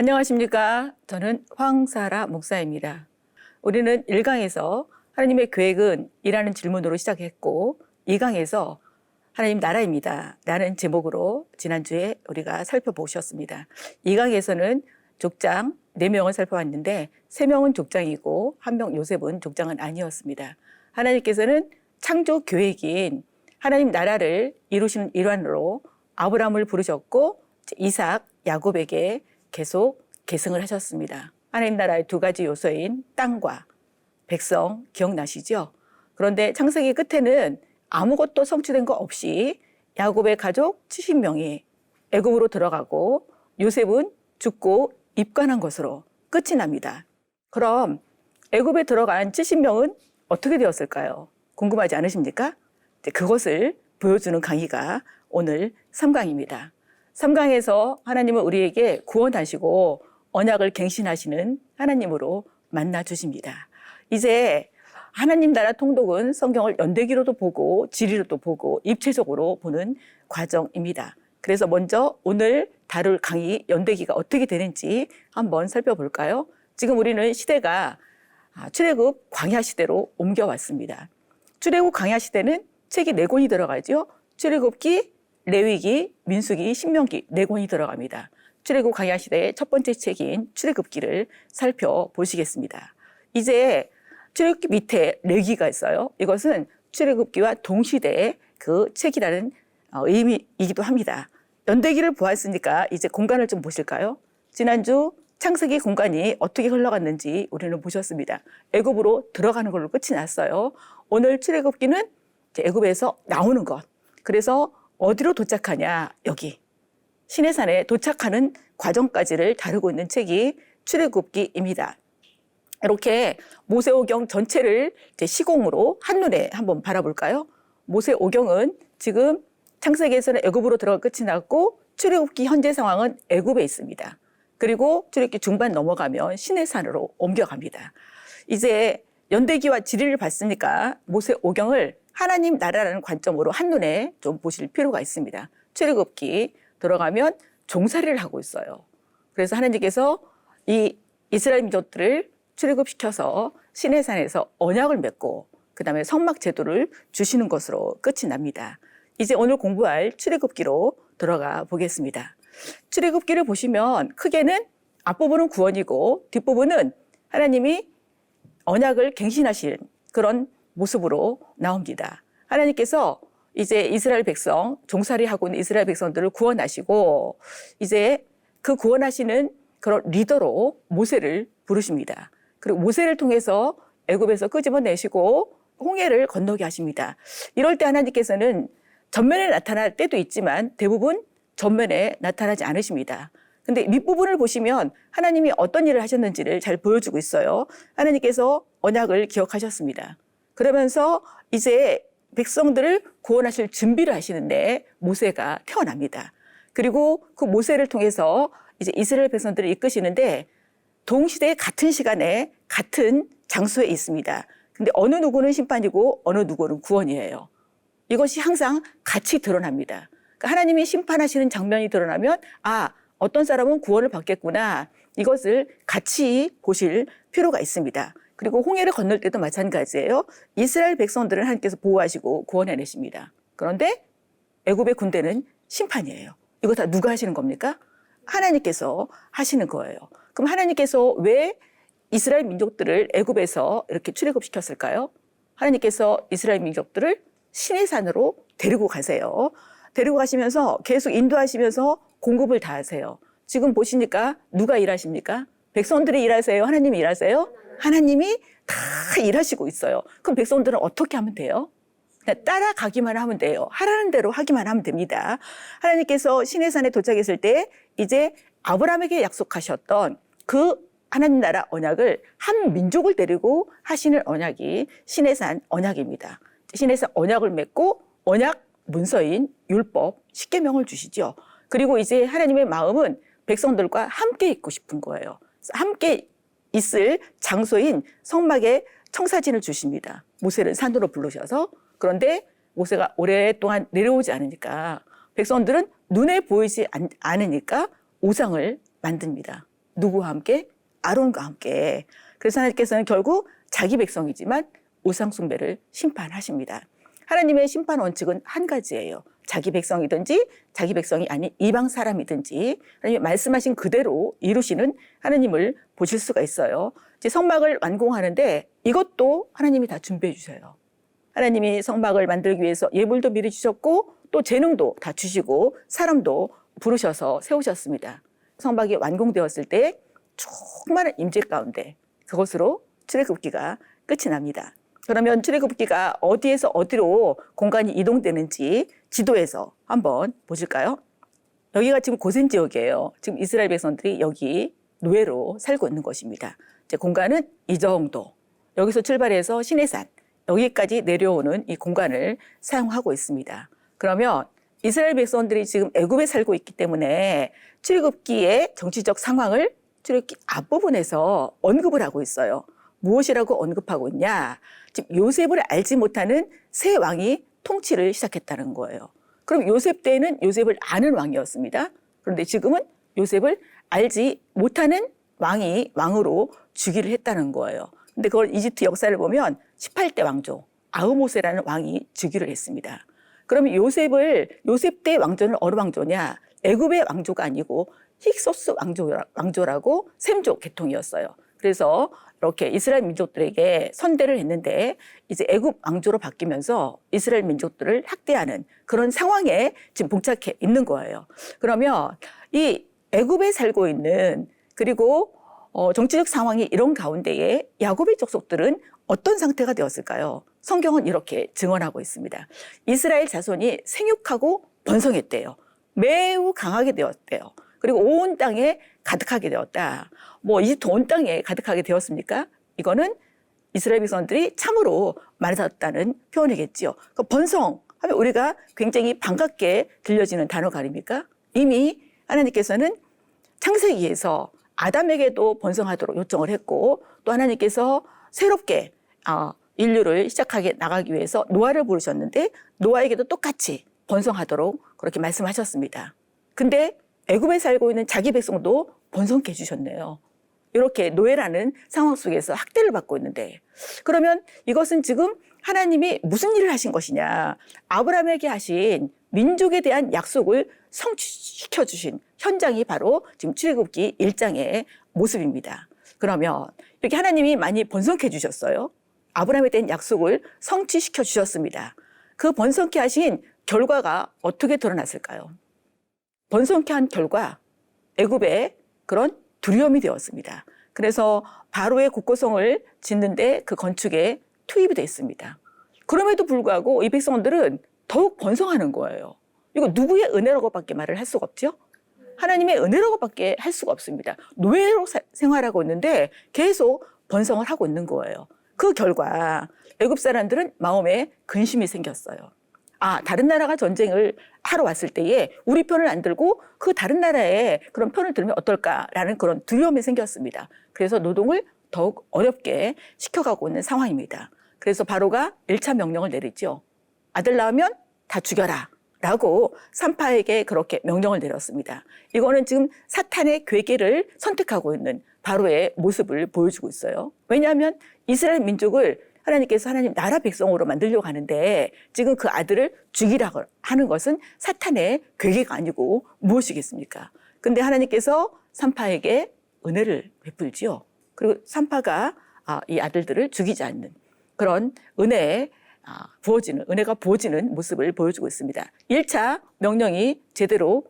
안녕하십니까. 저는 황사라 목사입니다. 우리는 1강에서 하나님의 계획은 이라는 질문으로 시작했고 2강에서 하나님 나라입니다. 라는 제목으로 지난주에 우리가 살펴보셨습니다. 2강에서는 족장 4명을 살펴봤는데 3명은 족장이고 1명 요셉은 족장은 아니었습니다. 하나님께서는 창조 계획인 하나님 나라를 이루시는 일환으로 아브라함을 부르셨고 이삭, 야곱에게 계속 계승을 하셨습니다. 하나님 나라의 2가지 요소인 땅과 백성 기억나시죠? 그런데 창세기 끝에는 아무것도 성취된 거 없이 야곱의 가족 70명이 애굽으로 들어가고 요셉은 죽고 입관한 것으로 끝이 납니다. 그럼 애굽에 들어간 70명은 어떻게 되었을까요? 궁금하지 않으십니까? 그것을 보여주는 강의가 오늘 3강입니다. 3강에서 하나님은 우리에게 구원하시고 언약을 갱신하시는 하나님으로 만나주십니다. 이제 하나님 나라 통독은 성경을 연대기로도 보고 지리로도 보고 입체적으로 보는 과정입니다. 그래서 먼저 오늘 다룰 강의 연대기가 어떻게 되는지 한번 살펴볼까요? 지금 우리는 시대가 출애굽 광야 시대로 옮겨왔습니다. 출애굽 광야 시대는 책이 4권이 들어가죠. 출애굽기, 레위기, 민수기, 신명기 4권이 들어갑니다. 출애굽 광야 시대의 첫 번째 책인 출애굽기를 살펴보시겠습니다. 이제 출애굽기 밑에 레위기가 있어요. 이것은 출애굽기와 동시대의 그 책이라는 의미이기도 합니다. 연대기를 보았으니까 이제 공간을 좀 보실까요? 지난주 창세기 공간이 어떻게 흘러갔는지 우리는 보셨습니다. 애굽으로 들어가는 걸로 끝이 났어요. 오늘 출애굽기는 애굽에서 나오는 것. 그래서 어디로 도착하냐? 여기 시내산에 도착하는 과정까지를 다루고 있는 책이 출애굽기입니다. 이렇게 모세오경 전체를 시공으로 한눈에 한번 바라볼까요? 모세오경은 지금 창세기에서는 애굽으로 들어가 끝이 났고 출애굽기 현재 상황은 애굽에 있습니다. 그리고 출애굽기 중반 넘어가면 시내산으로 옮겨갑니다. 이제 연대기와 지리를 봤으니까 모세오경을 하나님 나라라는 관점으로 한눈에 좀 보실 필요가 있습니다. 출애굽기 들어가면 종살이를 하고 있어요. 그래서 하나님께서 이 이스라엘 민족들을 출애굽시켜서 시내산에서 언약을 맺고 그 다음에 성막 제도를 주시는 것으로 끝이 납니다. 이제 오늘 공부할 출애굽기로 들어가 보겠습니다. 출애굽기를 보시면 크게는 앞부분은 구원이고 뒷부분은 하나님이 언약을 갱신하신 그런 모습으로 나옵니다. 하나님께서 이제 이스라엘 백성, 종살이하고 있는 이스라엘 백성들을 구원하시고 이제 그 구원하시는 그런 리더로 모세를 부르십니다. 그리고 모세를 통해서 애굽에서 끄집어내시고 홍해를 건너게 하십니다. 이럴 때 하나님께서는 전면에 나타날 때도 있지만 대부분 전면에 나타나지 않으십니다. 근데 밑부분을 보시면 하나님이 어떤 일을 하셨는지를 잘 보여주고 있어요. 하나님께서 언약을 기억하셨습니다. 그러면서 이제 백성들을 구원하실 준비를 하시는데 모세가 태어납니다. 그리고 그 모세를 통해서 이제 이스라엘 백성들을 이끄시는데 동시대에 같은 시간에 같은 장소에 있습니다. 근데 어느 누구는 심판이고 어느 누구는 구원이에요. 이것이 항상 같이 드러납니다. 그러니까 하나님이 심판하시는 장면이 드러나면 어떤 사람은 구원을 받겠구나. 이것을 같이 보실 필요가 있습니다. 그리고 홍해를 건널 때도 마찬가지예요. 이스라엘 백성들을 하나님께서 보호하시고 구원해내십니다. 그런데 애굽의 군대는 심판이에요. 이거 다 누가 하시는 겁니까? 하나님께서 하시는 거예요. 그럼 하나님께서 왜 이스라엘 민족들을 애굽에서 이렇게 출애굽시켰을까요? 하나님께서 이스라엘 민족들을 시내산으로 데리고 가세요. 데리고 가시면서 계속 인도하시면서 공급을 다 하세요. 지금 보시니까 누가 일하십니까? 백성들이 일하세요? 하나님이 일하세요? 하나님이 다 일하시고 있어요. 그럼 백성들은 어떻게 하면 돼요? 그냥 따라가기만 하면 돼요. 하라는 대로 하기만 하면 됩니다. 하나님께서 시내산에 도착했을 때 이제 아브라함에게 약속하셨던 그 하나님 나라 언약을 한 민족을 데리고 하시는 언약이 시내산 언약입니다. 시내산 언약을 맺고 언약 문서인 율법 10계명을 주시죠. 그리고 이제 하나님의 마음은 백성들과 함께 있고 싶은 거예요. 함께 있을 장소인 성막에 청사진을 주십니다. 모세를 산으로 부르셔서. 그런데 모세가 오랫동안 내려오지 않으니까 백성들은 눈에 보이지 않으니까 우상을 만듭니다. 누구와 함께? 아론과 함께. 그래서 하나님께서는 결국 자기 백성이지만 우상 숭배를 심판하십니다. 하나님의 심판 원칙은 한 가지예요. 자기 백성이든지 자기 백성이 아닌 이방 사람이든지 하나님이 말씀하신 그대로 이루시는 하나님을 보실 수가 있어요. 이제 성막을 완공하는데 이것도 하나님이 다 준비해 주셔요. 하나님이 성막을 만들기 위해서 예물도 미리 주셨고 또 재능도 다 주시고 사람도 부르셔서 세우셨습니다. 성막이 완공되었을 때 충만한 임재 가운데 그것으로 출애굽기가 끝이 납니다. 그러면 출애굽기가 어디에서 어디로 공간이 이동되는지 지도에서 한번 보실까요? 여기가 지금 고센 지역이에요. 지금 이스라엘 백성들이 여기 노예로 살고 있는 것입니다. 이제 공간은 이 정도. 여기서 출발해서 시내산 여기까지 내려오는 이 공간을 사용하고 있습니다. 그러면 이스라엘 백성들이 지금 애굽에 살고 있기 때문에 출애굽기의 정치적 상황을 출애굽기 앞부분에서 언급을 하고 있어요. 무엇이라고 언급하고 있냐? 지금 요셉을 알지 못하는 새 왕이 통치를 시작했다는 거예요. 그럼 요셉 때에는 요셉을 아는 왕이었습니다. 그런데 지금은 요셉을 알지 못하는 왕이 왕으로 즉위를 했다는 거예요. 근데 그걸 이집트 역사를 보면 18대 왕조 아흐모세라는 왕이 즉위를 했습니다. 그러면 요셉 때 왕조는 어느 왕조냐? 애굽의 왕조가 아니고 힉소스 왕조라고 셈족 계통이었어요. 그래서 이렇게 이스라엘 민족들에게 선대를 했는데 이제 애굽 왕조로 바뀌면서 이스라엘 민족들을 학대하는 그런 상황에 지금 봉착해 있는 거예요. 그러면 이 애굽에 살고 있는 그리고 정치적 상황이 이런 가운데에 야곱의 족속들은 어떤 상태가 되었을까요? 성경은 이렇게 증언하고 있습니다. 이스라엘 자손이 생육하고 번성했대요. 매우 강하게 되었대요. 그리고 온 땅에 가득하게 되었다. 이집트 온 땅에 가득하게 되었습니까? 이거는 이스라엘 백성들이 참으로 말했다는 표현이겠지요. 그러니까 번성하면 우리가 굉장히 반갑게 들려지는 단어가 아닙니까? 이미 하나님께서는 창세기에서 아담에게도 번성하도록 요청을 했고 또 하나님께서 새롭게 인류를 시작하게 나가기 위해서 노아를 부르셨는데 노아에게도 똑같이 번성하도록 그렇게 말씀하셨습니다. 근데 애굽에 살고 있는 자기 백성도 번성케 해주셨네요. 이렇게 노예라는 상황 속에서 학대를 받고 있는데 그러면 이것은 지금 하나님이 무슨 일을 하신 것이냐. 아브라함에게 하신 민족에 대한 약속을 성취시켜 주신 현장이 바로 지금 출애굽기 1장의 모습입니다. 그러면 이렇게 하나님이 많이 번성케 해주셨어요. 아브라함에 대한 약속을 성취시켜 주셨습니다. 그 번성케 하신 결과가 어떻게 드러났을까요? 번성케 한 결과 애굽에 그런 두려움이 되었습니다. 그래서 바로의 국고성을 짓는데 그 건축에 투입이 됐습니다. 그럼에도 불구하고 이 백성들은 더욱 번성하는 거예요. 이거 누구의 은혜라고밖에 말을 할 수가 없죠? 하나님의 은혜라고밖에 할 수가 없습니다. 노예로 생활하고 있는데 계속 번성을 하고 있는 거예요. 그 결과 애굽 사람들은 마음에 근심이 생겼어요. 다른 나라가 전쟁을 하러 왔을 때에 우리 편을 안 들고 그 다른 나라의 그런 편을 들면 어떨까라는 그런 두려움이 생겼습니다. 그래서 노동을 더욱 어렵게 시켜가고 있는 상황입니다. 그래서 바로가 1차 명령을 내리죠. 아들 낳으면 다 죽여라 라고 산파에게 그렇게 명령을 내렸습니다. 이거는 지금 사탄의 괴계를 선택하고 있는 바로의 모습을 보여주고 있어요. 왜냐하면 이스라엘 민족을 하나님께서 하나님 나라 백성으로 만들려고 하는데 지금 그 아들을 죽이라고 하는 것은 사탄의 괴계가 아니고 무엇이겠습니까? 근데 하나님께서 산파에게 은혜를 베풀지요. 그리고 산파가 이 아들들을 죽이지 않는 그런 은혜가 부어지는 모습을 보여주고 있습니다. 1차 명령이 제대로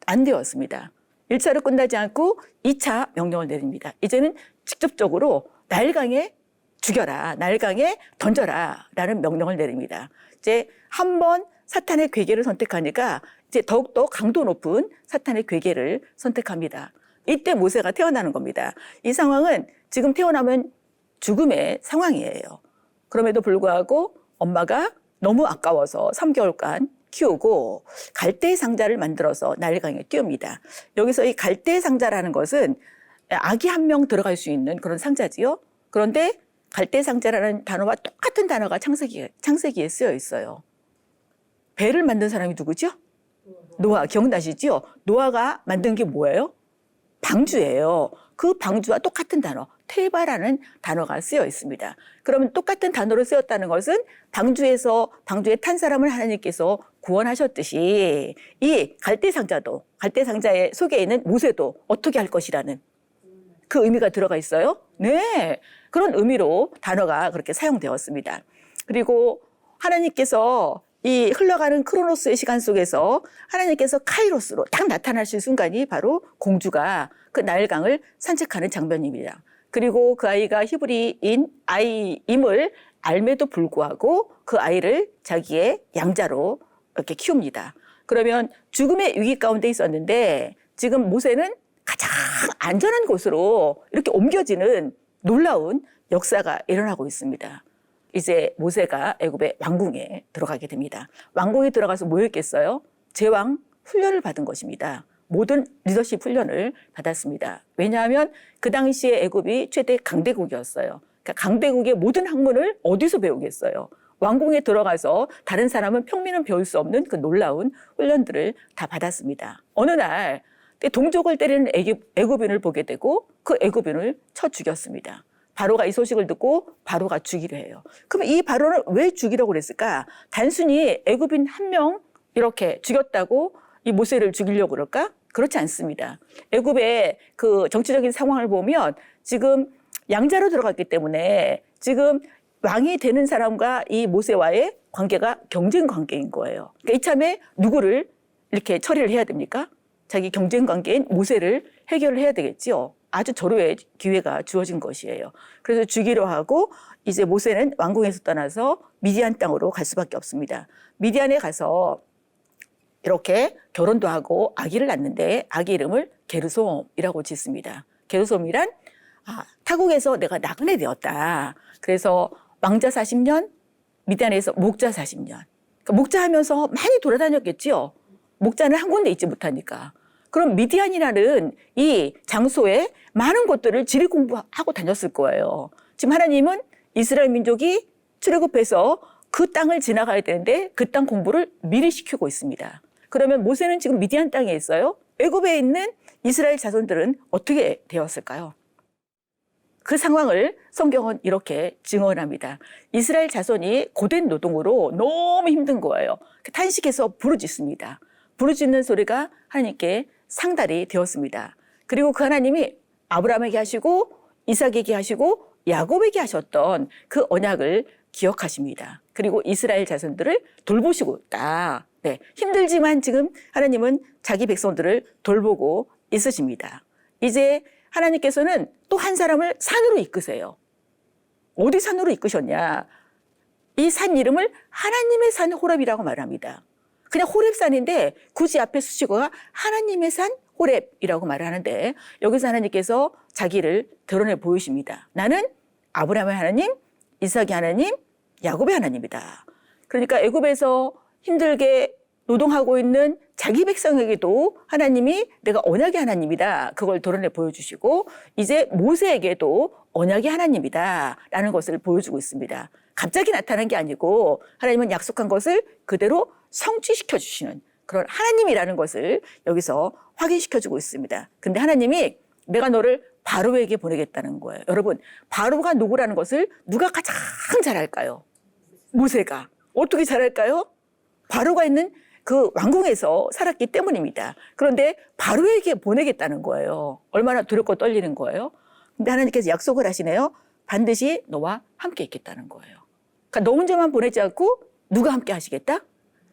안 되었습니다. 1차로 끝나지 않고 2차 명령을 내립니다. 이제는 직접적으로 나일강에 죽여라, 나일강에 던져라 라는 명령을 내립니다. 이제 한번 사탄의 괴계를 선택하니까 이제 더욱더 강도 높은 사탄의 괴계를 선택합니다. 이때 모세가 태어나는 겁니다. 이 상황은 지금 태어나면 죽음의 상황이에요. 그럼에도 불구하고 엄마가 너무 아까워서 3개월간 키우고 갈대 상자를 만들어서 나일강에 띄웁니다. 여기서 이 갈대 상자라는 것은 아기 한 명 들어갈 수 있는 그런 상자지요. 그런데 갈대 상자라는 단어와 똑같은 단어가 창세기에 쓰여 있어요. 배를 만든 사람이 누구죠? 노아, 기억나시죠? 노아가 만든 게 뭐예요? 방주예요. 그 방주와 똑같은 단어, 테바라는 단어가 쓰여 있습니다. 그러면 똑같은 단어로 쓰였다는 것은 방주에 탄 사람을 하나님께서 구원하셨듯이 이 갈대상자도, 갈대상자의 속에 있는 모세도 어떻게 할 것이라는 그 의미가 들어가 있어요. 네, 그런 의미로 단어가 그렇게 사용되었습니다. 그리고 하나님께서 이 흘러가는 크로노스의 시간 속에서 하나님께서 카이로스로 딱 나타나실 순간이 바로 공주가 그 나일강을 산책하는 장면입니다. 그리고 그 아이가 히브리인 아이임을 알매도 불구하고 그 아이를 자기의 양자로 이렇게 키웁니다. 그러면 죽음의 위기 가운데 있었는데 지금 모세는 가장 안전한 곳으로 이렇게 옮겨지는 놀라운 역사가 일어나고 있습니다. 이제 모세가 애굽의 왕궁에 들어가게 됩니다. 왕궁에 들어가서 뭐 했겠어요? 제왕 훈련을 받은 것입니다. 모든 리더십 훈련을 받았습니다. 왜냐하면 그 당시에 애굽이 최대 강대국이었어요. 그러니까 강대국의 모든 학문을 어디서 배우겠어요? 왕궁에 들어가서 다른 사람은 평민은 배울 수 없는 그 놀라운 훈련들을 다 받았습니다. 어느 날 동족을 때리는 애굽인을 보게 되고 그 애굽인을 쳐 죽였습니다. 바로가 이 소식을 듣고 바로가 죽이려 해요. 그럼 이 바로는 왜 죽이려고 그랬을까? 단순히 애굽인 한 명 이렇게 죽였다고 이 모세를 죽이려고 그럴까? 그렇지 않습니다. 애굽의 그 정치적인 상황을 보면 지금 양자로 들어갔기 때문에 지금 왕이 되는 사람과 이 모세와의 관계가 경쟁 관계인 거예요. 그러니까 이참에 누구를 이렇게 처리를 해야 됩니까? 자기 경쟁 관계인 모세를 해결을 해야 되겠지요. 아주 절호의 기회가 주어진 것이에요. 그래서 죽이려 하고 이제 모세는 왕궁에서 떠나서 미디안 땅으로 갈 수밖에 없습니다. 미디안에 가서 이렇게 결혼도 하고 아기를 낳는데 아기 이름을 게르솜이라고 짓습니다. 게르솜이란 타국에서 내가 나그네 되었다. 그래서 왕자 40년, 미디안에서 목자 40년. 그러니까 목자하면서 많이 돌아다녔겠지요. 목자는 한 군데 있지 못하니까. 그럼 미디안이라는 이 장소에 많은 곳들을 지리 공부하고 다녔을 거예요. 지금 하나님은 이스라엘 민족이 출애굽해서 그 땅을 지나가야 되는데 그 땅 공부를 미리 시키고 있습니다. 그러면 모세는 지금 미디안 땅에 있어요. 애굽에 있는 이스라엘 자손들은 어떻게 되었을까요? 그 상황을 성경은 이렇게 증언합니다. 이스라엘 자손이 고된 노동으로 너무 힘든 거예요. 탄식해서 부르짖습니다. 부르짖는 소리가 하나님께 상달이 되었습니다. 그리고 그 하나님이 아브라함에게 하시고 이삭에게 하시고 야곱에게 하셨던 그 언약을 기억하십니다. 그리고 이스라엘 자손들을 돌보시고 있다. 네, 힘들지만 지금 하나님은 자기 백성들을 돌보고 있으십니다. 이제 하나님께서는 또 한 사람을 산으로 이끄세요. 어디 산으로 이끄셨냐? 이 산 이름을 하나님의 산 호렙이라고 말합니다. 그냥 호렙산인데 굳이 앞에 수식어가 하나님의 산 호렙이라고 말을 하는데 여기서 하나님께서 자기를 드러내 보이십니다. 나는 아브라함의 하나님, 이삭의 하나님, 야곱의 하나님이다. 그러니까 애굽에서 힘들게 노동하고 있는 자기 백성에게도 하나님이 내가 언약의 하나님이다. 그걸 드러내 보여주시고 이제 모세에게도 언약의 하나님이다. 라는 것을 보여주고 있습니다. 갑자기 나타난 게 아니고 하나님은 약속한 것을 그대로 성취시켜 주시는 그런 하나님이라는 것을 여기서 확인시켜주고 있습니다. 근데 하나님이 내가 너를 바로에게 보내겠다는 거예요. 여러분, 바로가 누구라는 것을 누가 가장 잘 알까요? 모세가. 어떻게 잘 알까요? 바로가 있는 그 왕궁에서 살았기 때문입니다. 그런데 바로에게 보내겠다는 거예요. 얼마나 두렵고 떨리는 거예요. 근데 하나님께서 약속을 하시네요. 반드시 너와 함께 있겠다는 거예요. 그러니까 너 혼자만 보내지 않고 누가 함께 하시겠다?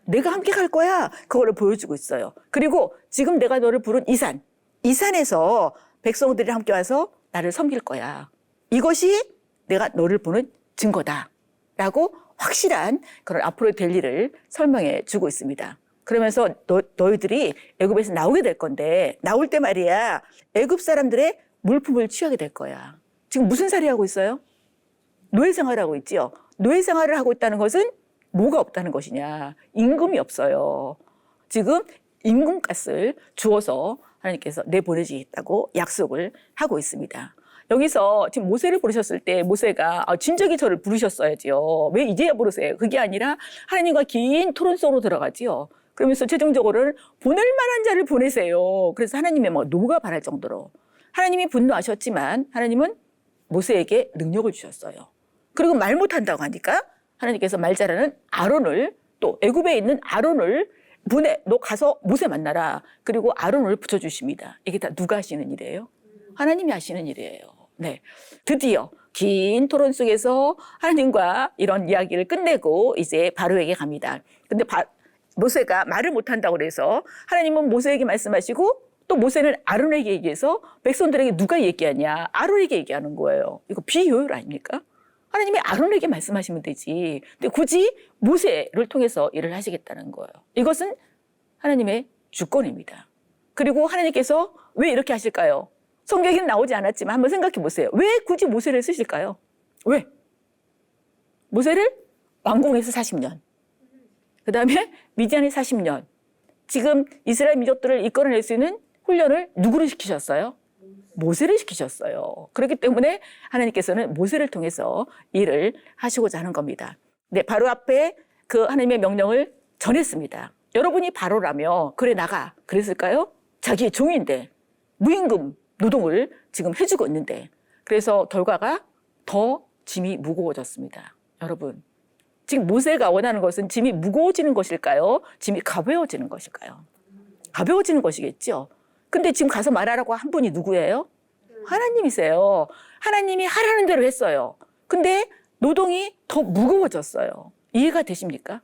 내가 함께 갈 거야. 그거를 보여주고 있어요. 그리고 지금 내가 너를 부른 이 산에서 백성들이 함께 와서 나를 섬길 거야. 이것이 내가 너를 보는 증거다. 라고 확실한 그런 앞으로 될 일을 설명해 주고 있습니다. 그러면서 너희들이 애굽에서 나오게 될 건데 나올 때 말이야 애굽 사람들의 물품을 취하게 될 거야. 지금 무슨 살이 하고 있어요? 노예 생활하고 있지요. 노예 생활을 하고 있다는 것은 뭐가 없다는 것이냐. 임금이 없어요. 지금 임금값을 주어서 하나님께서 내보내주겠다고 약속을 하고 있습니다. 여기서 지금 모세를 부르셨을 때 모세가 진작에 저를 부르셨어야지요. 왜 이제야 부르세요? 그게 아니라 하나님과 긴 토론 속으로 들어가지요. 그러면서 최종적으로는 보낼 만한 자를 보내세요. 그래서 하나님의 노가 바랄 정도로 하나님이 분노하셨지만 하나님은 모세에게 능력을 주셨어요. 그리고 말 못한다고 하니까 하나님께서 말 잘하는 아론을, 또 애굽에 있는 아론을 너 가서 모세 만나라. 그리고 아론을 붙여주십니다. 이게 다 누가 하시는 일이에요? 하나님이 하시는 일이에요. 네, 드디어 긴 토론 속에서 하나님과 이런 이야기를 끝내고 이제 바로에게 갑니다. 근데 모세가 말을 못한다고 그래서 하나님은 모세에게 말씀하시고 또 모세는 아론에게 얘기해서 백성들에게 누가 얘기하냐? 아론에게 얘기하는 거예요. 이거 비효율 아닙니까? 하나님이 아론에게 말씀하시면 되지. 근데 굳이 모세를 통해서 일을 하시겠다는 거예요. 이것은 하나님의 주권입니다. 그리고 하나님께서 왜 이렇게 하실까요? 성경에는 나오지 않았지만 한번 생각해 보세요. 왜 굳이 모세를 쓰실까요? 왜? 모세를 왕궁에서 40년, 그 다음에 미디안에 40년, 지금 이스라엘 민족들을 이끌어낼 수 있는 훈련을 누구를 시키셨어요? 모세를 시키셨어요. 그렇기 때문에 하나님께서는 모세를 통해서 일을 하시고자 하는 겁니다. 네, 바로 앞에 그 하나님의 명령을 전했습니다. 여러분이 바로라며 그래 나가 그랬을까요? 자기의 종인데 무임금 노동을 지금 해주고 있는데, 그래서 결과가 더 짐이 무거워졌습니다. 여러분, 지금 모세가 원하는 것은 짐이 무거워지는 것일까요? 짐이 가벼워지는 것일까요? 가벼워지는 것이겠죠. 근데 지금 가서 말하라고 한 분이 누구예요? 하나님이세요. 하나님이 하라는 대로 했어요. 근데 노동이 더 무거워졌어요. 이해가 되십니까?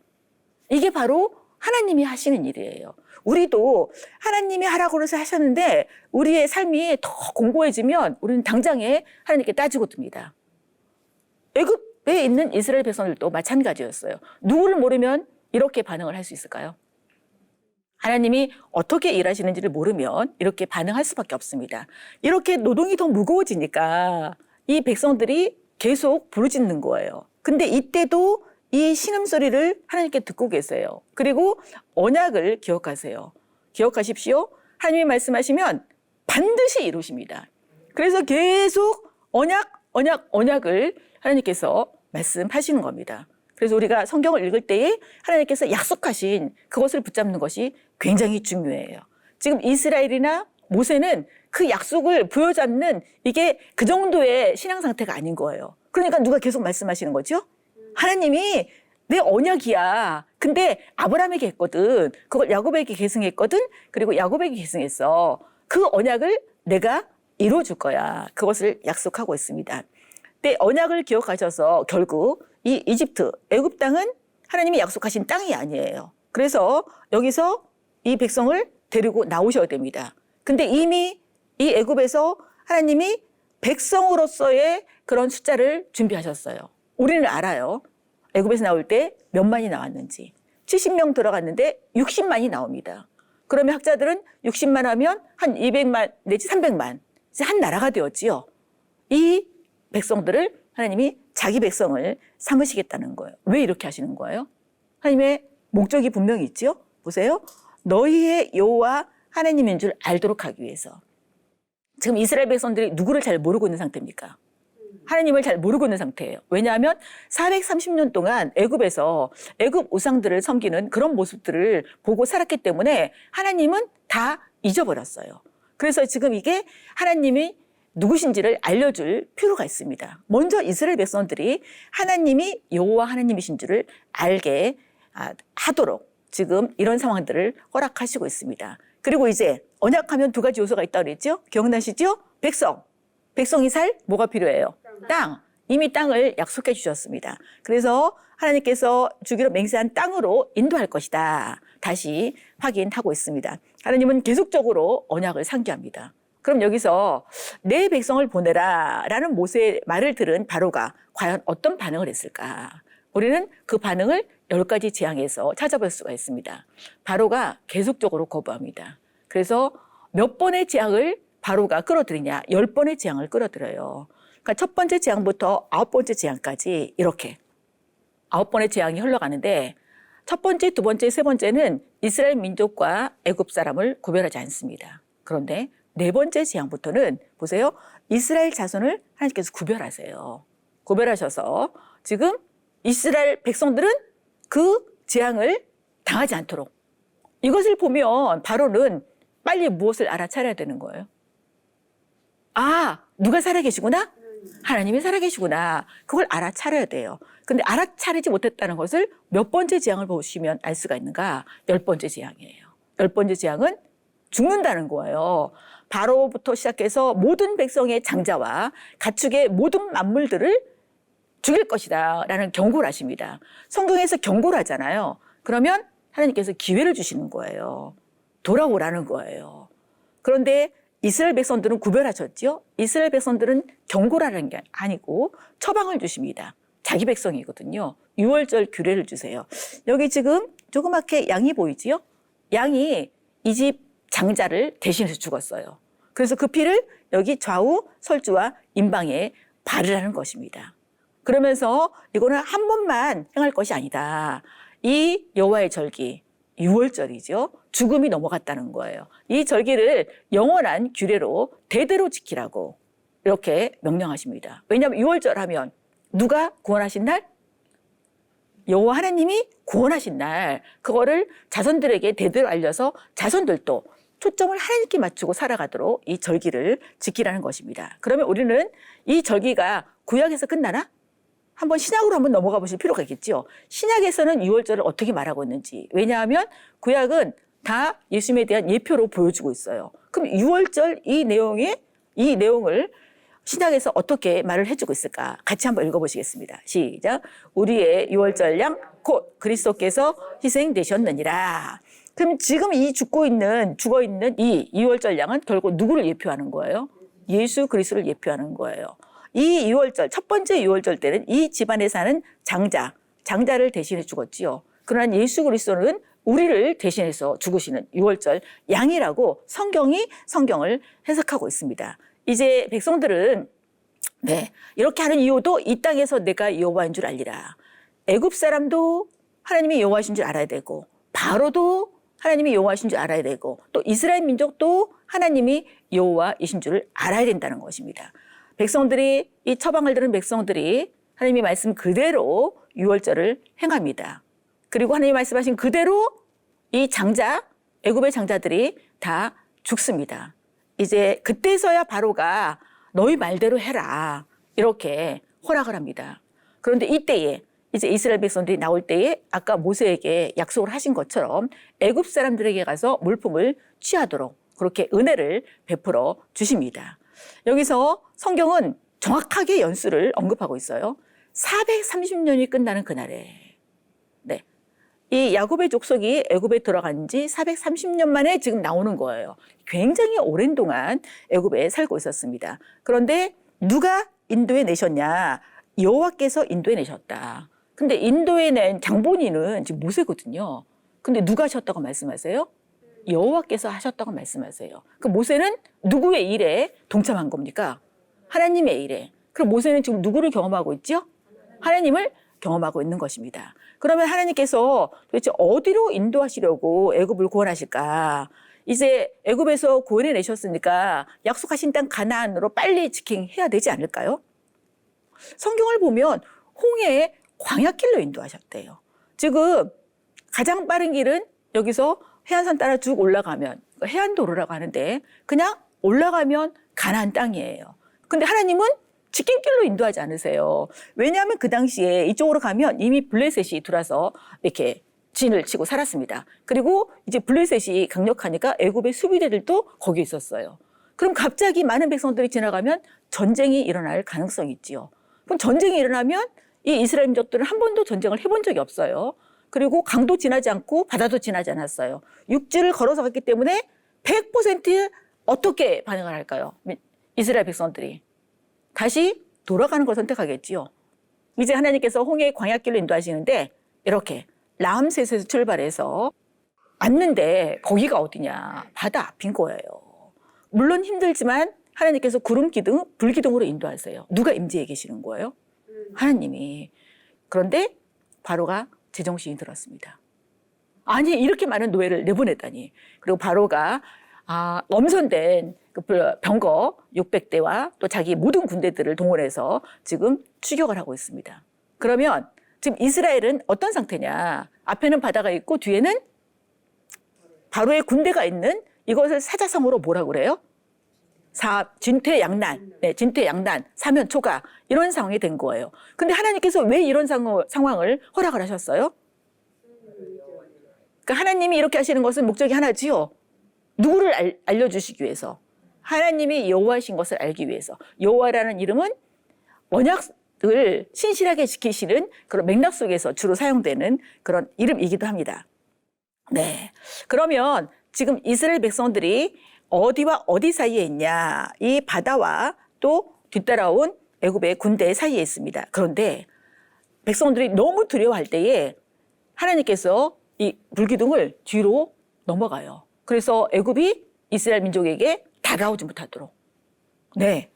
이게 바로 하나님이 하시는 일이에요. 우리도 하나님이 하라고 해서 하셨는데 우리의 삶이 더 공고해지면 우리는 당장에 하나님께 따지고 듭니다. 애굽에 있는 이스라엘 백성들도 마찬가지였어요. 누구를 모르면 이렇게 반응을 할 수 있을까요? 하나님이 어떻게 일하시는지를 모르면 이렇게 반응할 수밖에 없습니다. 이렇게 노동이 더 무거워지니까 이 백성들이 계속 부르짖는 거예요. 근데 이때도 이 신음소리를 하나님께 듣고 계세요. 그리고 언약을 기억하세요. 기억하십시오. 하나님이 말씀하시면 반드시 이루십니다. 그래서 계속 언약을 하나님께서 말씀하시는 겁니다. 그래서 우리가 성경을 읽을 때에 하나님께서 약속하신 그것을 붙잡는 것이 굉장히 중요해요. 지금 이스라엘이나 모세는 그 약속을 부여잡는 이게 그 정도의 신앙 상태가 아닌 거예요. 그러니까 누가 계속 말씀하시는 거죠? 하나님이 내 언약이야. 근데 아브라함에게 했거든. 그걸 야곱에게 계승했거든. 그리고 야곱에게 계승했어. 그 언약을 내가 이루어줄 거야. 그것을 약속하고 있습니다. 근데 언약을 기억하셔서 결국 이 이집트, 애굽 땅은 하나님이 약속하신 땅이 아니에요. 그래서 여기서 이 백성을 데리고 나오셔야 됩니다. 근데 이미 이 애굽에서 하나님이 백성으로서의 그런 숫자를 준비하셨어요. 우리는 알아요. 애굽에서 나올 때 몇 만이 나왔는지. 70명 들어갔는데 60만이 나옵니다. 그러면 학자들은 60만 하면 한 200만 내지 300만. 이제 한 나라가 되었지요. 이 백성들을 하나님이 자기 백성을 삼으시겠다는 거예요. 왜 이렇게 하시는 거예요? 하나님의 목적이 분명히 있죠. 보세요. 너희의 여호와 하나님인 줄 알도록 하기 위해서. 지금 이스라엘 백성들이 누구를 잘 모르고 있는 상태입니까? 하나님을 잘 모르고 있는 상태예요. 왜냐하면 430년 동안 애굽에서 애굽 우상들을 섬기는 그런 모습들을 보고 살았기 때문에 하나님은 다 잊어버렸어요. 그래서 지금 이게 하나님이 누구신지를 알려줄 필요가 있습니다. 먼저 이스라엘 백성들이 하나님이 여호와 하나님이신 줄을 알게 하도록 지금 이런 상황들을 허락하시고 있습니다. 그리고 이제 언약하면 두 가지 요소가 있다고 그랬죠? 기억나시죠? 백성이 살 뭐가 필요해요? 땅. 이미 땅을 약속해 주셨습니다. 그래서 하나님께서 주기로 맹세한 땅으로 인도할 것이다. 다시 확인하고 있습니다. 하나님은 계속적으로 언약을 상기합니다. 그럼 여기서 내 백성을 보내라 라는 모세의 말을 들은 바로가 과연 어떤 반응을 했을까? 우리는 그 반응을 10가지 재앙에서 찾아볼 수가 있습니다. 바로가 계속적으로 거부합니다. 그래서 몇 번의 재앙을 바로가 끌어들이냐? 10번의 재앙을 끌어들여요. 그러니까 첫 번째 재앙부터 9번째 재앙까지 이렇게 9번의 재앙이 흘러가는데 첫 번째, 두 번째, 세 번째는 이스라엘 민족과 애굽 사람을 구별하지 않습니다. 그런데 네 번째 재앙부터는 보세요. 이스라엘 자손을 하나님께서 구별하세요. 구별하셔서 지금 이스라엘 백성들은 그 재앙을 당하지 않도록. 이것을 보면 바로는 빨리 무엇을 알아차려야 되는 거예요? 아, 누가 살아계시구나? 하나님이 살아계시구나. 그걸 알아차려야 돼요. 근데 알아차리지 못했다는 것을 몇 번째 재앙을 보시면 알 수가 있는가? 10번째 재앙이에요. 10번째 재앙은 죽는다는 거예요. 바로부터 시작해서 모든 백성의 장자와 가축의 모든 만물들을 죽일 것이다 라는 경고를 하십니다. 성경에서 경고를 하잖아요. 그러면 하나님께서 기회를 주시는 거예요. 돌아오라는 거예요. 그런데 이스라엘 백성들은 구별하셨죠. 이스라엘 백성들은 경고라는 게 아니고 처방을 주십니다. 자기 백성이거든요. 6월절 규례를 주세요. 여기 지금 조그맣게 양이 보이지요? 양이 이 집 장자를 대신해서 죽었어요. 그래서 그 피를 여기 좌우 설주와 임방에 바르라는 것입니다. 그러면서 이거는 한 번만 행할 것이 아니다. 이 여호와의 절기, 6월절이죠. 죽음이 넘어갔다는 거예요. 이 절기를 영원한 규례로 대대로 지키라고 이렇게 명령하십니다. 왜냐하면 6월절 하면 누가 구원하신 날? 여호와 하나님이 구원하신 날, 그거를 자손들에게 대대로 알려서 자손들도 초점을 하나님께 맞추고 살아가도록 이 절기를 지키라는 것입니다. 그러면 우리는 이 절기가 구약에서 끝나나? 한번 신약으로 한번 넘어가 보실 필요가 있겠죠. 신약에서는 6월절을 어떻게 말하고 있는지. 왜냐하면 구약은 다 예수님에 대한 예표로 보여주고 있어요. 그럼 6월절 이 내용을 신약에서 어떻게 말을 해주고 있을까? 같이 한번 읽어보시겠습니다. 시작. 우리의 6월절 양 곧 그리스도께서 희생되셨느니라. 그럼 지금 이 죽어있는 이 6월절 양은 결국 누구를 예표하는 거예요? 예수 그리스도를 예표하는 거예요. 이 6월절, 첫 번째 6월절 때는 이 집안에 사는 장자를 대신해 죽었지요. 그러나 예수 그리스도는 우리를 대신해서 죽으시는 6월절 양이라고 성경을 해석하고 있습니다. 이제 백성들은 이렇게 하는 이유도 이 땅에서 내가 여호와인 줄 알리라. 애굽 사람도 하나님이 여호와이신 줄 알아야 되고, 바로도 하나님이 여호와이신 줄 알아야 되고, 또 이스라엘 민족도 하나님이 여호와이신 줄 알아야 된다는 것입니다. 백성들이, 이 처방을 들은 백성들이 하나님의 말씀 그대로 6월절을 행합니다. 그리고 하나님이 말씀하신 그대로 이 애굽의 장자들이 다 죽습니다. 이제 그때서야 바로가 너희 말대로 해라 이렇게 허락을 합니다. 그런데 이때에 이제 이스라엘 백성들이 나올 때에 아까 모세에게 약속을 하신 것처럼 애굽 사람들에게 가서 물품을 취하도록 그렇게 은혜를 베풀어 주십니다. 여기서 성경은 정확하게 연수를 언급하고 있어요. 430년이 끝나는 그날에 이 야곱의 족속이 애굽에 들어간 지 430년 만에 지금 나오는 거예요. 굉장히 오랜 동안 애굽에 살고 있었습니다. 그런데 누가 인도해 내셨냐? 여호와께서 인도해 내셨다. 근데 인도해 낸 장본인은 지금 모세거든요. 근데 누가 하셨다고 말씀하세요? 여호와께서 하셨다고 말씀하세요. 그 모세는 누구의 일에 동참한 겁니까? 하나님의 일에. 그럼 모세는 지금 누구를 경험하고 있죠? 하나님을 경험하고 있는 것입니다. 그러면 하나님께서 도대체 어디로 인도하시려고 애굽을 구원하실까? 이제 애굽에서 구원해 내셨으니까 약속하신 땅 가나안으로 빨리 직행해야 되지 않을까요? 성경을 보면 홍해의 광야길로 인도하셨대요. 지금 가장 빠른 길은 여기서 해안선 따라 쭉 올라가면 해안도로라고 하는데 그냥 올라가면 가나안 땅이에요. 근데 하나님은 직행길로 인도하지 않으세요. 왜냐하면 그 당시에 이쪽으로 가면 이미 블레셋이 들어와서 이렇게 진을 치고 살았습니다. 그리고 이제 블레셋이 강력하니까 애굽의 수비대들도 거기 있었어요. 그럼 갑자기 많은 백성들이 지나가면 전쟁이 일어날 가능성이 있지요. 그럼 전쟁이 일어나면 이 이스라엘 민족들은 한 번도 전쟁을 해본 적이 없어요. 그리고 강도 지나지 않고 바다도 지나지 않았어요. 육지를 걸어서 갔기 때문에 100% 어떻게 반응을 할까요? 이스라엘 백성들이. 다시 돌아가는 걸 선택하겠지요. 이제 하나님께서 홍해의 광야길로 인도하시는데 이렇게 라암셋에서 출발해서 왔는데 거기가 어디냐? 바다 앞인 거예요. 물론 힘들지만 하나님께서 구름 기둥, 불 기둥으로 인도하세요. 누가 임재해 계시는 거예요? 하나님이. 그런데 바로가 제정신이 들었습니다. 아니 이렇게 많은 노예를 내보냈다니. 그리고 바로가 엄선된 그 병거 600대와 또 자기 모든 군대들을 동원해서 지금 추격을 하고 있습니다. 그러면 지금 이스라엘은 어떤 상태냐? 앞에는 바다가 있고 뒤에는 바로의 군대가 있는 이것을 사자성어로 뭐라고 그래요? 진퇴양난, 진퇴양난, 사면초가 이런 상황이 된 거예요. 근데 하나님께서 왜 이런 상황을 허락을 하셨어요? 그러니까 하나님이 이렇게 하시는 것은 목적이 하나지요. 누구를 알려주시기 위해서? 하나님이 여호와신 것을 알기 위해서. 여호와라는 이름은 언약을 신실하게 지키시는 그런 맥락 속에서 주로 사용되는 그런 이름이기도 합니다. 네. 그러면 지금 이스라엘 백성들이 어디와 어디 사이에 있냐? 이 바다와 또 뒤따라온 애굽의 군대 사이에 있습니다. 그런데 백성들이 너무 두려워할 때에 하나님께서 이 불기둥을 뒤로 넘어가요. 그래서 애굽이 이스라엘 민족에게 다가오지 못하도록. 네.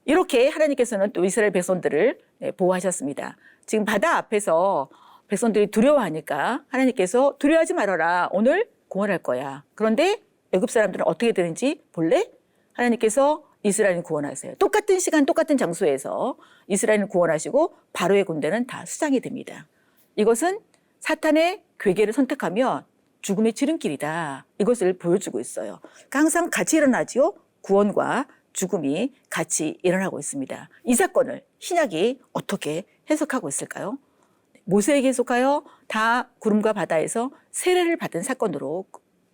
이렇게 하나님께서는 또 이스라엘 백성들을 보호하셨습니다. 지금 바다 앞에서 백성들이 두려워하니까 하나님께서 두려워하지 말아라. 오늘 구원할 거야. 그런데 애굽 사람들은 어떻게 되는지 볼래? 하나님께서 이스라엘을 구원하세요. 똑같은 시간, 똑같은 장소에서 이스라엘을 구원하시고 바로의 군대는 다 수장이 됩니다. 이것은 사탄의 괴계를 선택하면 죽음의 지름길이다. 이것을 보여주고 있어요. 그러니까 항상 같이 일어나지요. 구원과 죽음이 같이 일어나고 있습니다. 이 사건을 신약이 어떻게 해석하고 있을까요? 모세에게 속하여 다 구름과 바다에서 세례를 받은 사건으로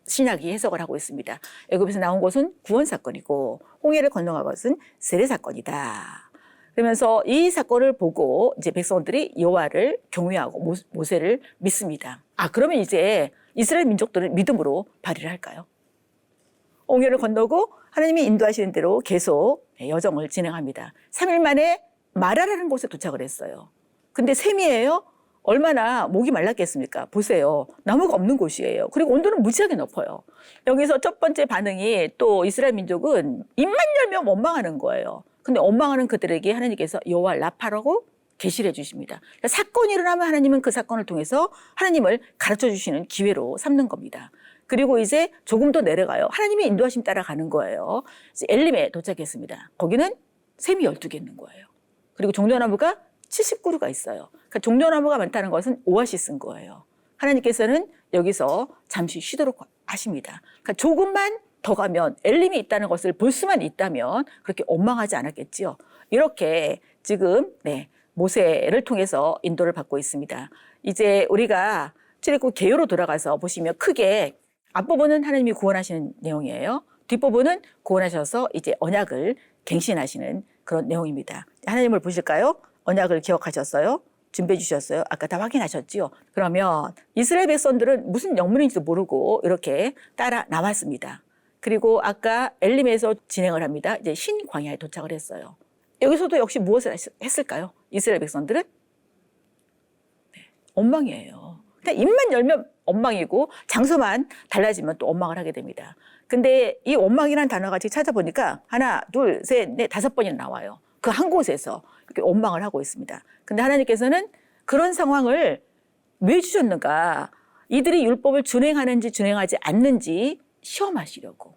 신약이 해석을 하고 있습니다. 애굽에서 나온 것은 구원 사건이고 홍해를 건너간 것은 세례 사건이다. 그러면서 이 사건을 보고 이제 백성들이 여호와를 경외하고 모세를 믿습니다. 그러면 이제 이스라엘 민족들은 믿음으로 발휘를 할까요? 홍해를 건너고 하나님이 인도하시는 대로 계속 여정을 진행합니다. 3일 만에 마라라는 곳에 도착을 했어요. 근데 셈이에요? 얼마나 목이 말랐겠습니까? 보세요. 나무가 없는 곳이에요. 그리고 온도는 무지하게 높아요. 여기서 첫 번째 반응이 또 이스라엘 민족은 입만 열면 원망하는 거예요. 근데 원망하는 그들에게 하나님께서 여호와 라파라고 계시를 해주십니다. 그러니까 사건이 일어나면 하나님은 그 사건을 통해서 하나님을 가르쳐 주시는 기회로 삼는 겁니다. 그리고 이제 조금 더 내려가요. 하나님의 인도하심 따라 가는 거예요. 이제 엘림에 도착했습니다. 거기는 샘이 12개 있는 거예요. 그리고 종려나무가 70그루가 있어요. 그러니까 종려나무가 많다는 것은 오아시스인 거예요. 하나님께서는 여기서 잠시 쉬도록 하십니다. 그러니까 조금만 더 가면 엘림이 있다는 것을 볼 수만 있다면 그렇게 원망하지 않았겠지요. 이렇게 지금 모세를 통해서 인도를 받고 있습니다. 이제 우리가 출애굽 개요로 돌아가서 보시면 크게 앞부분은 하나님이 구원하시는 내용이에요. 뒷부분은 구원하셔서 이제 언약을 갱신하시는 그런 내용입니다. 하나님을 보실까요? 언약을 기억하셨어요? 준비해 주셨어요? 아까 다 확인하셨지요? 그러면 이스라엘 백성들은 무슨 영문인지도 모르고 이렇게 따라 나왔습니다. 그리고 아까 엘림에서 진행을 합니다. 이제 신광야에 도착을 했어요. 여기서도 역시 무엇을 했을까요? 이스라엘 백성들은? 원망이에요. 그냥 입만 열면 원망이고 장소만 달라지면 또 원망을 하게 됩니다. 근데 이 원망이라는 단어가 지금 찾아보니까 하나, 둘, 셋, 넷, 5번이나 나와요. 그 한 곳에서 이렇게 원망을 하고 있습니다. 근데 하나님께서는 그런 상황을 왜 주셨는가? 이들이 율법을 준행하는지 준행하지 않는지 시험하시려고.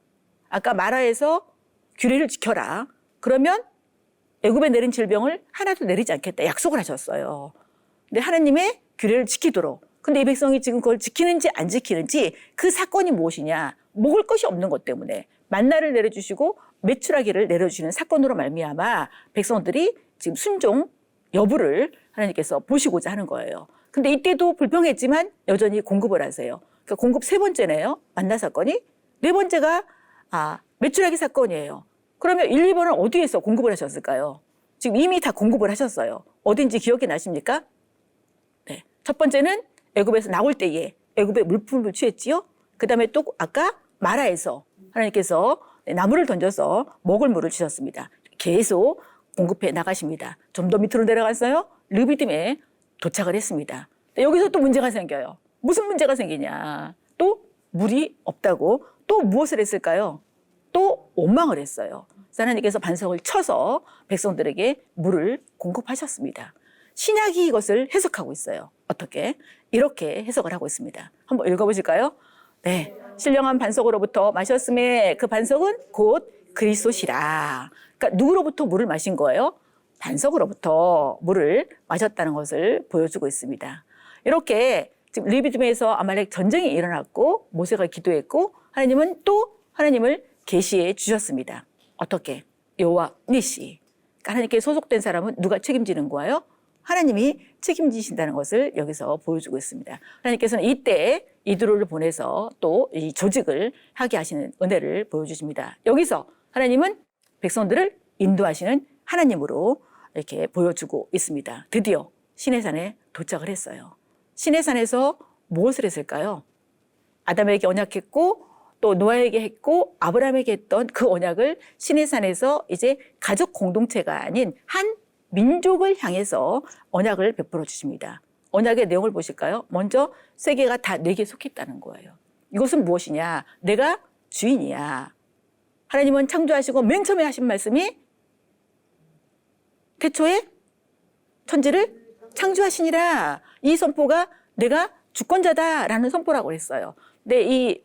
아까 마라에서 규례를 지켜라. 그러면 애굽에 내린 질병을 하나도 내리지 않겠다. 약속을 하셨어요. 근데 하나님의 규례를 지키도록. 근데 이 백성이 지금 그걸 지키는지 안 지키는지 그 사건이 무엇이냐. 먹을 것이 없는 것 때문에 만나를 내려주시고 메추라기를 내려주시는 사건으로 말미암아 백성들이 지금 순종 여부를 하나님께서 보시고자 하는 거예요. 근데 이때도 불평했지만 여전히 공급을 하세요. 그러니까 공급 3번째네요. 만나 사건이. 4번째가 메추라기 사건이에요. 그러면 1, 2번은 어디에서 공급을 하셨을까요? 지금 이미 다 공급을 하셨어요. 어딘지 기억이 나십니까? 네. 첫 번째는 애굽에서 나올 때에 애굽의 물품을 취했지요. 그 다음에 또 아까 마라에서 하나님께서 나무를 던져서 먹을 물을 주셨습니다. 계속 공급해 나가십니다. 좀 더 밑으로 내려갔어요. 르비딤에 도착을 했습니다. 여기서 또 문제가 생겨요. 무슨 문제가 생기냐. 또 물이 없다고 또 무엇을 했을까요? 또 원망을 했어요. 하나님께서 반석을 쳐서 백성들에게 물을 공급하셨습니다. 신약이 이것을 해석하고 있어요. 어떻게? 이렇게 해석을 하고 있습니다. 한번 읽어보실까요? 네. 신령한 반석으로부터 마셨음에 그 반석은 곧 그리스도시라. 그러니까 누구로부터 물을 마신 거예요? 반석으로부터 물을 마셨다는 것을 보여주고 있습니다. 이렇게 지금 르비딤에서 아말렉 전쟁이 일어났고 모세가 기도했고 하나님은 또 하나님을 계시해 주셨습니다. 어떻게? 여호와 니시. 그러니까 하나님께 소속된 사람은 누가 책임지는 거예요? 하나님이 책임지신다는 것을 여기서 보여주고 있습니다. 하나님께서는 이때 이드로를 보내서 또 이 조직을 하게 하시는 은혜를 보여주십니다. 여기서 하나님은 백성들을 인도하시는 하나님으로 이렇게 보여주고 있습니다. 드디어 시내산에 도착을 했어요. 시내산에서 무엇을 했을까요? 아담에게 언약했고 또 노아에게 했고 아브라함에게 했던 그 언약을 시내산에서 이제 가족 공동체가 아닌 한 민족을 향해서 언약을 베풀어 주십니다. 언약의 내용을 보실까요? 먼저 세계가 다 내게 속했다는 거예요. 이것은 무엇이냐? 내가 주인이야. 하나님은 창조하시고 맨 처음에 하신 말씀이 태초에 천지를 창조하시니라. 이 선포가 내가 주권자다라는 선포라고 했어요. 근데 이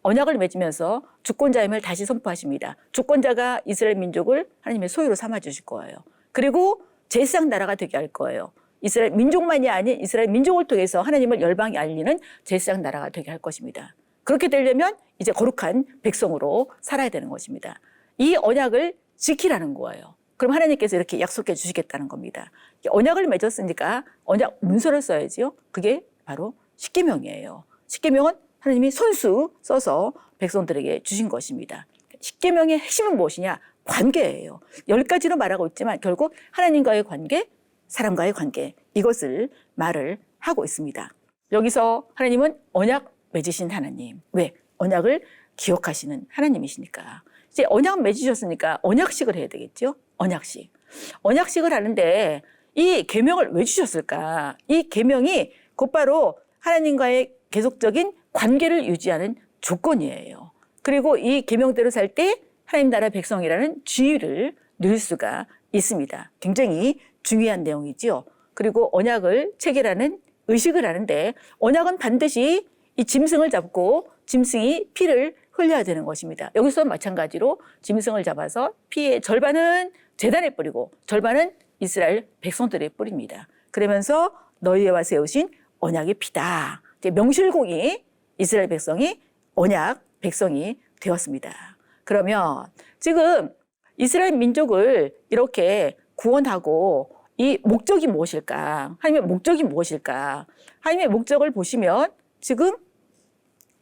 언약을 맺으면서 주권자임을 다시 선포하십니다. 주권자가 이스라엘 민족을 하나님의 소유로 삼아주실 거예요. 그리고 제사장 나라가 되게 할 거예요. 이스라엘 민족만이 아닌 이스라엘 민족을 통해서 하나님을 열방에 알리는 제사장 나라가 되게 할 것입니다. 그렇게 되려면 이제 거룩한 백성으로 살아야 되는 것입니다. 이 언약을 지키라는 거예요. 그럼 하나님께서 이렇게 약속해 주시겠다는 겁니다. 언약을 맺었으니까 언약 문서를 써야지요. 그게 바로 십계명이에요. 십계명은 하나님이 손수 써서 백성들에게 주신 것입니다. 십계명의 핵심은 무엇이냐? 관계예요. 10가지로 말하고 있지만 결국 하나님과의 관계, 사람과의 관계, 이것을 말을 하고 있습니다. 여기서 하나님은 언약 맺으신 하나님. 왜? 언약을 기억하시는 하나님이시니까. 이제 언약 맺으셨으니까 언약식을 해야 되겠죠? 언약식. 언약식을 하는데 이 계명을 왜 주셨을까? 이 계명이 곧바로 하나님과의 계속적인 관계를 유지하는 조건이에요. 그리고 이 계명대로 살 때 하나님 나라 백성이라는 지위를 누릴 수가 있습니다. 굉장히 중요한 내용이지요. 그리고 언약을 체결하는 의식을 하는데 언약은 반드시 이 짐승을 잡고 짐승이 피를 흘려야 되는 것입니다. 여기서 마찬가지로 짐승을 잡아서 피의 절반은 제단에 뿌리고 절반은 이스라엘 백성들에 뿌립니다. 그러면서 너희와 세우신 언약의 피다. 명실공히 이스라엘 백성이 언약 백성이 되었습니다. 그러면 지금 이스라엘 민족을 이렇게 구원하고 이 목적이 무엇일까? 하나님의 목적이 무엇일까? 하나님의 목적을 보시면 지금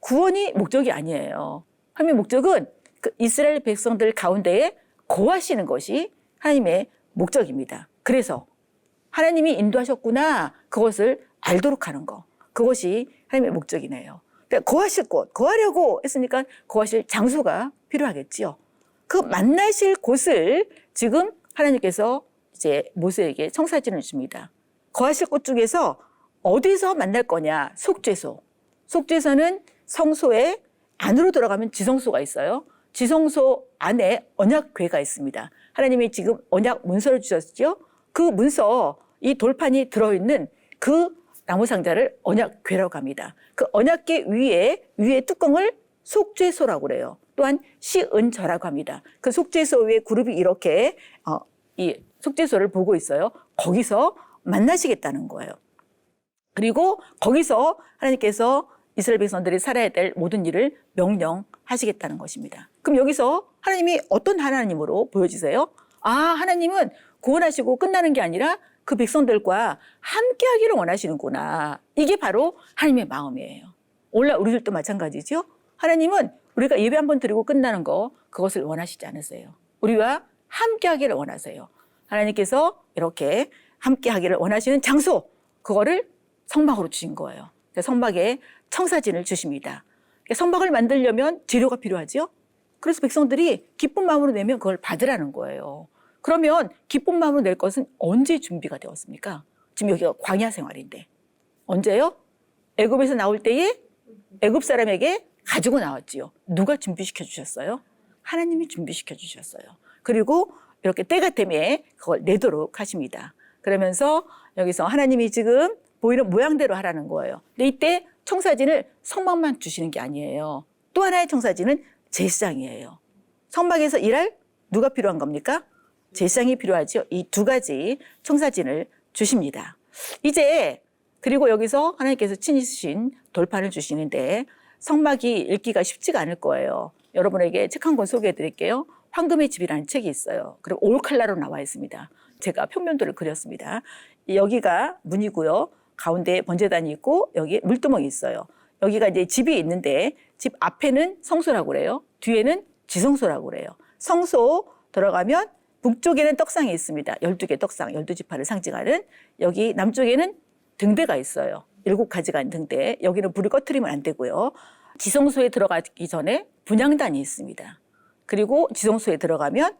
구원이 목적이 아니에요. 하나님의 목적은 그 이스라엘 백성들 가운데에 거하시는 것이 하나님의 목적입니다. 그래서 하나님이 인도하셨구나 그것을 알도록 하는 거. 그것이 하나님의 목적이네요. 거하실 곳, 거하려고 했으니까 거하실 장소가 필요하겠지요. 그 만나실 곳을 지금 하나님께서 이제 모세에게 청사진을 줍니다. 거하실 곳 중에서 어디서 만날 거냐? 속죄소. 속죄소는 성소에 안으로 들어가면 지성소가 있어요. 지성소 안에 언약궤가 있습니다. 하나님이 지금 언약 문서를 주셨죠. 그 문서, 이 돌판이 들어있는 그 나무 상자를 언약궤라고 합니다. 그 언약궤 위에 뚜껑을 속죄소라고 그래요. 또한 시은저라고 합니다. 그 속죄소 위에 그룹이 이렇게 이 속죄소를 보고 있어요. 거기서 만나시겠다는 거예요. 그리고 거기서 하나님께서 이스라엘 백성들이 살아야 될 모든 일을 명령하시겠다는 것입니다. 그럼 여기서 하나님이 어떤 하나님으로 보여지세요? 아, 하나님은 구원하시고 끝나는 게 아니라 그 백성들과 함께 하기를 원하시는구나. 이게 바로 하나님의 마음이에요. 오늘날 우리들도 마찬가지죠. 하나님은 우리가 예배 한번 드리고 끝나는 거 그것을 원하시지 않으세요. 우리와 함께 하기를 원하세요. 하나님께서 이렇게 함께 하기를 원하시는 장소, 그거를 성막으로 주신 거예요. 성막에 청사진을 주십니다. 성막을 만들려면 재료가 필요하죠. 그래서 백성들이 기쁜 마음으로 내면 그걸 받으라는 거예요. 그러면 기쁜 마음으로 낼 것은 언제 준비가 되었습니까? 지금 여기가 광야 생활인데. 언제요? 애굽에서 나올 때에 애굽 사람에게 가지고 나왔지요. 누가 준비시켜 주셨어요? 하나님이 준비시켜 주셨어요. 그리고 이렇게 때가 되면 그걸 내도록 하십니다. 그러면서 여기서 하나님이 지금 보이는 모양대로 하라는 거예요. 근데 이때 청사진을 성막만 주시는 게 아니에요. 또 하나의 청사진은 제사장이에요. 성막에서 일할 누가 필요한 겁니까? 제사장이 필요하죠. 이 두 가지 청사진을 주십니다. 이제 그리고 여기서 하나님께서 친히 쓰신 돌판을 주시는데 성막이 읽기가 쉽지가 않을 거예요. 여러분에게 책 한 권 소개해 드릴게요. 황금의 집이라는 책이 있어요. 그리고 올칼라로 나와 있습니다. 제가 평면도를 그렸습니다. 여기가 문이고요. 가운데 번제단이 있고 여기 물두멍이 있어요. 여기가 이제 집이 있는데 집 앞에는 성소라고 그래요. 뒤에는 지성소라고 그래요. 성소 들어가면 북쪽에는 떡상이 있습니다. 12개 떡상, 12지파를 상징하는. 여기 남쪽에는 등대가 있어요. 7가지가 있는 등대. 여기는 불을 꺼트리면 안 되고요. 지성소에 들어가기 전에 분향단이 있습니다. 그리고 지성소에 들어가면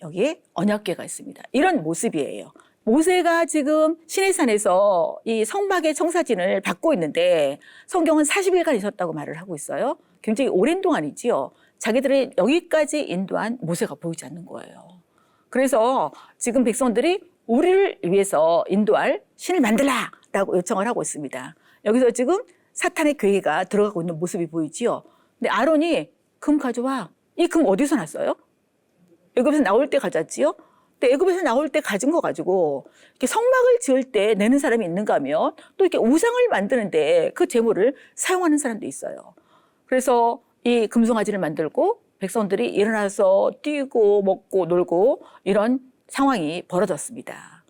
여기에 언약궤가 있습니다. 이런 모습이에요. 모세가 지금 시내산에서 이 성막의 청사진을 받고 있는데 성경은 40일간 있었다고 말을 하고 있어요. 굉장히 오랜 동안이지요. 자기들이 여기까지 인도한 모세가 보이지 않는 거예요. 그래서 지금 백성들이 우리를 위해서 인도할 신을 만들라라고 요청을 하고 있습니다. 여기서 지금 사탄의 괴계가 들어가고 있는 모습이 보이지요. 근데 아론이 금 가져와. 이 금 어디서 났어요? 애굽에서 나올 때 가졌지요. 근데 애굽에서 나올 때 가진 거 가지고 이렇게 성막을 지을 때 내는 사람이 있는가 하면 또 이렇게 우상을 만드는데 그 재물을 사용하는 사람도 있어요. 그래서 이 금송아지를 만들고 백성들이 일어나서 뛰고 먹고 놀고 이런 상황이 벌어졌습니다.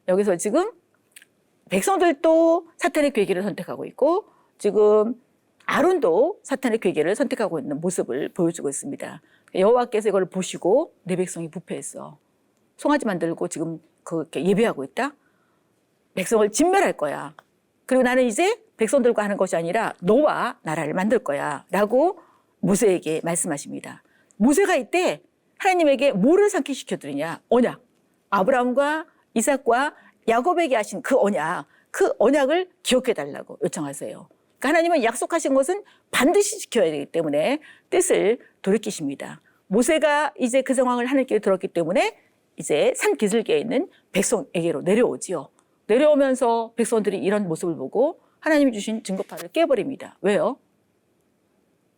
여기서 지금 백성들도 사탄의 괴계를 선택하고 있고 지금 아론도 사탄의 괴계를 선택하고 있는 모습을 보여주고 있습니다. 여호와께서 이걸 보시고 내 백성이 부패했어. 송아지 만들고 지금 그렇게 예배하고 있다. 백성을 진멸할 거야. 그리고 나는 이제 백성들과 하는 것이 아니라 너와 나라를 만들 거야. 라고 모세에게 말씀하십니다. 모세가 이때 하나님에게 뭐를 상기시켜드리냐? 언약. 아브라함과 이삭과 야곱에게 하신 그 언약을 기억해달라고 요청하세요. 그러니까 하나님은 약속하신 것은 반드시 지켜야 되기 때문에 뜻을 돌이키십니다. 모세가 이제 그 상황을 하늘께 들었기 때문에 이제 산 기슭에 있는 백성에게로 내려오지요. 내려오면서 백성들이 이런 모습을 보고 하나님이 주신 증거판을 깨버립니다. 왜요?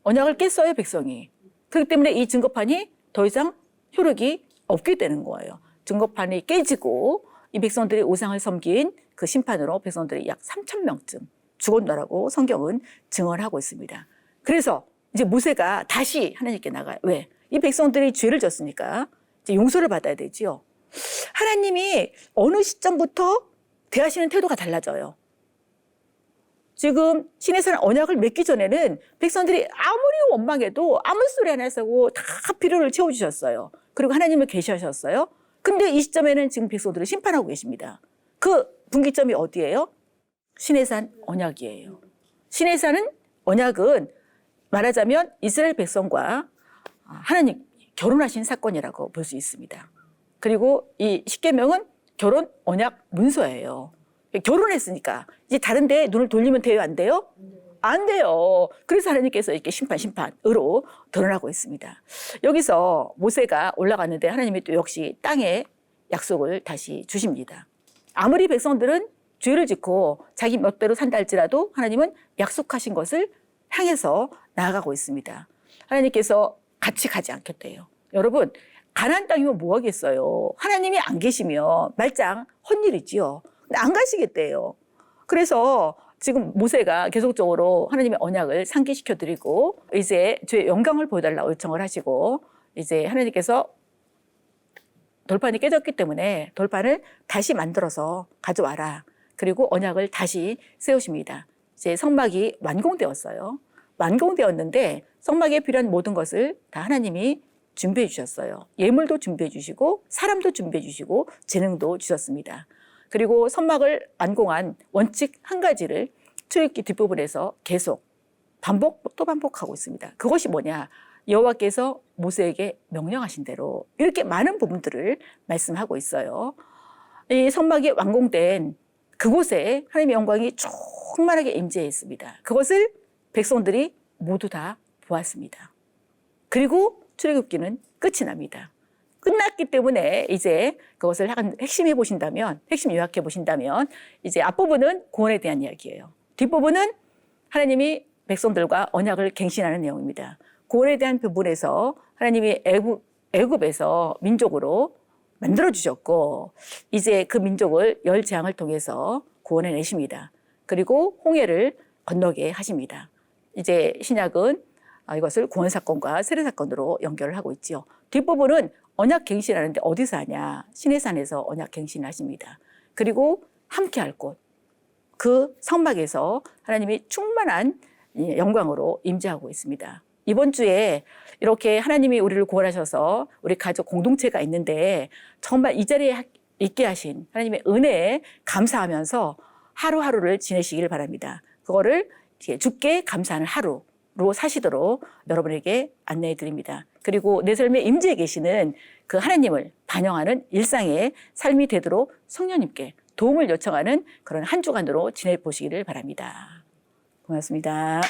언약을 깼어요, 백성이. 그렇기 때문에 이 증거판이 더 이상 효력이 없게 되는 거예요. 증거판이 깨지고 이 백성들이 우상을 섬긴 그 심판으로 백성들이 약 3,000명쯤 죽었다라고 성경은 증언하고 있습니다. 그래서 이제 모세가 다시 하나님께 나가요. 왜? 이 백성들이 죄를 졌으니까 이제 용서를 받아야 되지요. 하나님이 어느 시점부터 대하시는 태도가 달라져요. 지금 시내산 언약을 맺기 전에는 백성들이 아무리 원망해도 아무 소리 안 하고 다 필요를 채워주셨어요. 그리고 하나님을 계시하셨어요. 근데 이 시점에는 지금 백성들을 심판하고 계십니다. 그 분기점이 어디예요? 시내산 언약이에요. 시내산은 언약은 말하자면 이스라엘 백성과 하나님 결혼하신 사건이라고 볼 수 있습니다. 그리고 이 십계명은 결혼 언약 문서예요. 결혼했으니까 이제 다른 데 눈을 돌리면 돼요, 안 돼요? 안 돼요. 그래서 하나님께서 이렇게 심판으로 드러나고 있습니다. 여기서 모세가 올라갔는데 하나님이 또 역시 땅에 약속을 다시 주십니다. 아무리 백성들은 죄를 짓고 자기 멋대로 산다 할지라도 하나님은 약속하신 것을 향해서 나아가고 있습니다. 하나님께서 같이 가지 않겠대요. 여러분, 가나안 땅이면 뭐 하겠어요? 하나님이 안 계시면 말짱 헛일이지요. 근데 안 가시겠대요. 그래서 지금 모세가 계속적으로 하나님의 언약을 상기시켜드리고 이제 주의 영광을 보여달라고 요청을 하시고 이제 하나님께서 돌판이 깨졌기 때문에 돌판을 다시 만들어서 가져와라. 그리고 언약을 다시 세우십니다. 이제 성막이 완공되었어요. 완공되었는데 성막에 필요한 모든 것을 다 하나님이 준비해 주셨어요. 예물도 준비해 주시고 사람도 준비해 주시고 재능도 주셨습니다. 그리고 성막을 완공한 원칙 한 가지를 출애굽기 뒷부분에서 계속 또 반복하고 있습니다. 그것이 뭐냐? 여호와께서 모세에게 명령하신 대로 이렇게 많은 부분들을 말씀하고 있어요. 이 성막이 완공된 그곳에 하나님의 영광이 충만하게 임재해 있습니다. 그것을 백성들이 모두 다 보았습니다. 그리고 출애굽기는 끝이 납니다. 끝났기 때문에 이제 그것을 핵심해 보신다면, 핵심 요약해 보신다면 이제 앞부분은 구원에 대한 이야기예요. 뒷부분은 하나님이 백성들과 언약을 갱신하는 내용입니다. 구원에 대한 부분에서 하나님이 애굽에서 민족으로 만들어 주셨고 이제 그 민족을 열 재앙을 통해서 구원해 내십니다. 그리고 홍해를 건너게 하십니다. 이제 신약은 이것을 구원 사건과 세례 사건으로 연결을 하고 있지요. 뒷부분은 언약 갱신하는데 어디서 하냐? 시내산에서 언약 갱신을 하십니다. 그리고 함께할 곳, 그 성막에서 하나님이 충만한 영광으로 임재하고 있습니다. 이번 주에 이렇게 하나님이 우리를 구원하셔서 우리 가족 공동체가 있는데 정말 이 자리에 있게 하신 하나님의 은혜에 감사하면서 하루하루를 지내시기를 바랍니다. 그거를 주께 감사하는 하루로 사시도록 여러분에게 안내해 드립니다. 그리고 내 삶에 임재해 계시는 그 하나님을 반영하는 일상의 삶이 되도록 성령님께 도움을 요청하는 그런 한 주간으로 지내보시기를 바랍니다. 고맙습니다.